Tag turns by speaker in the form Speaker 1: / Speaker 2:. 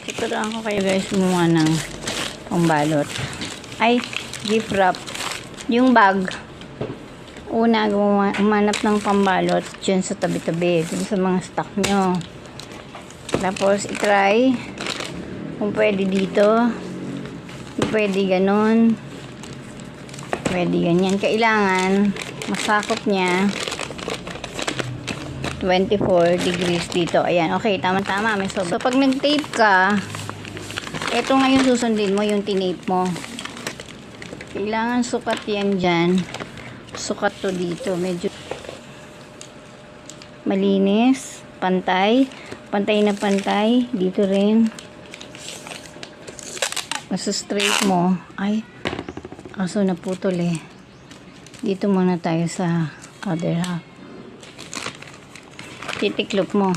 Speaker 1: Tuturuan ko kayo guys gumawa ng pambalot. Ay, gift wrap. Yung bag. Una, umanap ng pambalot dyan sa tabi-tabi. Dun sa mga stock nyo. Tapos, itry. Kung pwede dito. Kung pwede ganun. Pwede ganyan. Kailangan, masakop niya 24 degrees dito. Ayan. Okay, tama-tama. May sobra. So, pag nag-tape ka, eto ngayon susundin mo yung tinape mo. Kailangan sukat yan dyan. Sukat to dito. Medyo malinis. Pantay. Pantay na pantay. Dito rin. Straight mo. Ay, kaso naputol eh. Dito muna tayo sa other half. Titiklop mo.